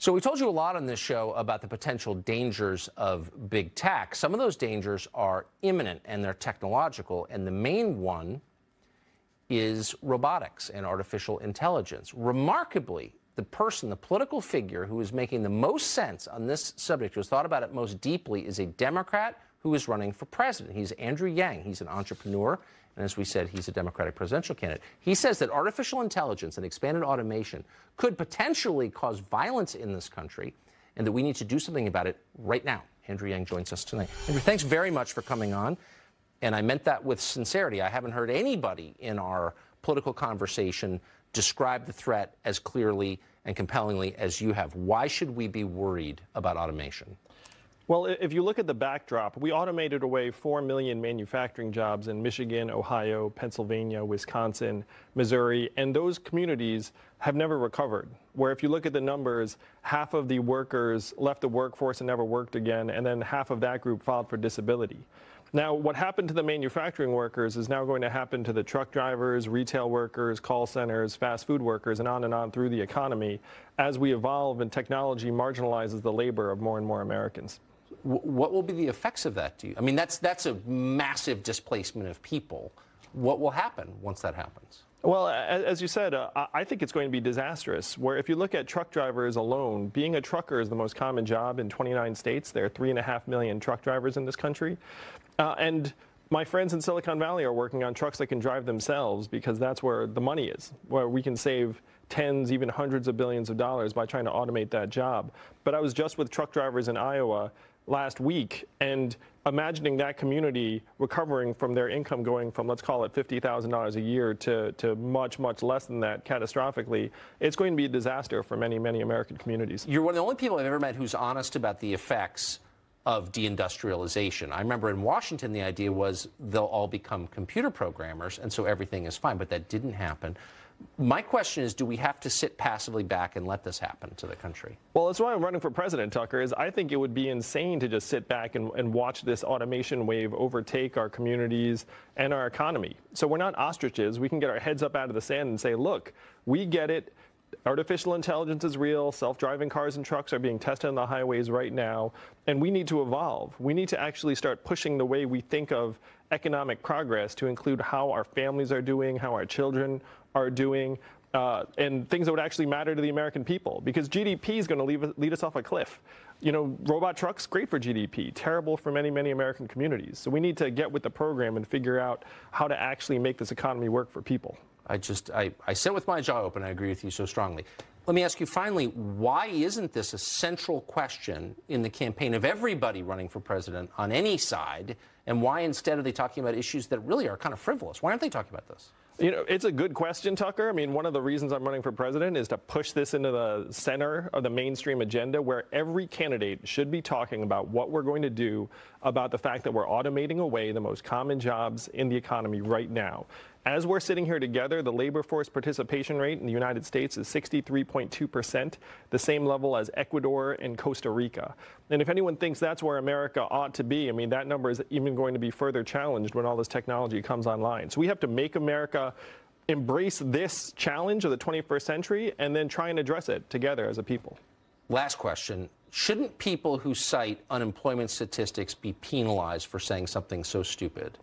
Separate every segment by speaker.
Speaker 1: So we told you a lot on this show about the potential dangers of big tech. Some of those dangers are imminent and they're technological, and the main one is robotics and artificial intelligence. Remarkably, the political figure who is making the most sense on this subject, who has thought about it most deeply, is a Democrat who is running for president. He's Andrew Yang. He's an entrepreneur, and as we said, he's a Democratic presidential candidate. He says that artificial intelligence and expanded automation could potentially cause violence in this country, and that we need to do something about it right now. Andrew Yang joins us tonight. Andrew, thanks very much for coming on, and I meant that with sincerity. I haven't heard anybody in our political conversation describe the threat as clearly and compellingly as you have. Why should we be worried about automation?
Speaker 2: Well, if you look at the backdrop, we automated away 4 million manufacturing jobs in Michigan, Ohio, Pennsylvania, Wisconsin, Missouri, and those communities have never recovered. Where if you look at the numbers, half of the workers left the workforce and never worked again, and then half of that group filed for disability. Now, what happened to the manufacturing workers is now going to happen to the truck drivers, retail workers, call centers, fast food workers, and on through the economy as we evolve and technology marginalizes the labor of more and more Americans.
Speaker 1: What will be the effects of that to you? I mean, that's a massive displacement of people. What will happen once that happens?
Speaker 2: Well, as you said, I think it's going to be disastrous. Where if you look at truck drivers alone, being a trucker is the most common job in 29 states. There are 3.5 million truck drivers in this country. And my friends in Silicon Valley are working on trucks that can drive themselves because that's where the money is, where we can save tens, even hundreds of billions of dollars by trying to automate that job. But I was just with truck drivers in Iowa last week, and imagining that community recovering from their income going from, let's call it $50,000 a year to much, much less than that catastrophically, it's going to be a disaster for many, many American communities.
Speaker 1: You're one of the only people I've ever met who's honest about the effects of deindustrialization. I remember in Washington, the idea was they'll all become computer programmers, and so everything is fine, but that didn't happen. My question is, do we have to sit passively back and let this happen to the country?
Speaker 2: Well, that's why I'm running for president, Tucker, is I think it would be insane to just sit back and watch this automation wave overtake our communities and our economy. So we're not ostriches. We can get our heads up out of the sand and say, look, we get it. Artificial intelligence is real. Self-driving cars and trucks are being tested on the highways right now, and we need to evolve. We need to actually start pushing the way we think of economic progress to include how our families are doing, how our children are doing, and things that would actually matter to the American people, because GDP is going to lead us off a cliff. You know, robot trucks, great for GDP, terrible for many, many American communities. So we need to get with the program and figure out how to actually make this economy work for people.
Speaker 1: I sit with my jaw open. I agree with you so strongly. Let me ask you finally, why isn't this a central question in the campaign of everybody running for president on any side? And why instead are they talking about issues that really are kind of frivolous? Why aren't they talking about this?
Speaker 2: You know, it's a good question, Tucker. I mean, one of the reasons I'm running for president is to push this into the center of the mainstream agenda, where every candidate should be talking about what we're going to do about the fact that we're automating away the most common jobs in the economy right now. As we're sitting here together, the labor force participation rate in the United States is 63.2%, the same level as Ecuador and Costa Rica. And if anyone thinks that's where America ought to be, I mean, that number is even going to be further challenged when all this technology comes online. So we have to make America embrace this challenge of the 21st century and then try and address it together as a people.
Speaker 1: Last question. Shouldn't people who cite unemployment statistics be penalized for saying something so stupid?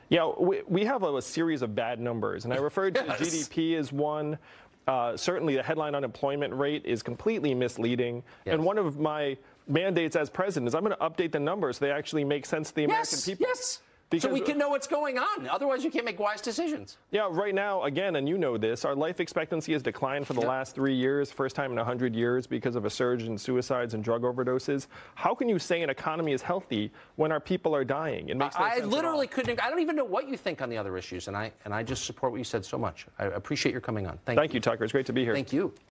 Speaker 2: Yeah, we have a series of bad numbers, and I referred to GDP as one. Certainly, the headline unemployment rate is completely misleading. Yes. And one of my mandates as president is I'm going to update the numbers so they actually make sense to the American people.
Speaker 1: Yes. So we can know what's going on. Otherwise, you can't make wise decisions.
Speaker 2: Yeah, right now, again, and you know this, our life expectancy has declined for the last 3 years, first time in 100 years because of a surge in suicides and drug overdoses. How can you say an economy is healthy when our people are dying? It makes no sense. I
Speaker 1: literally couldn't. I don't even know what you think on the other issues, and I just support what you said so much. I appreciate your coming on.
Speaker 2: Thank you, Tucker. It's great to be here.
Speaker 1: Thank you.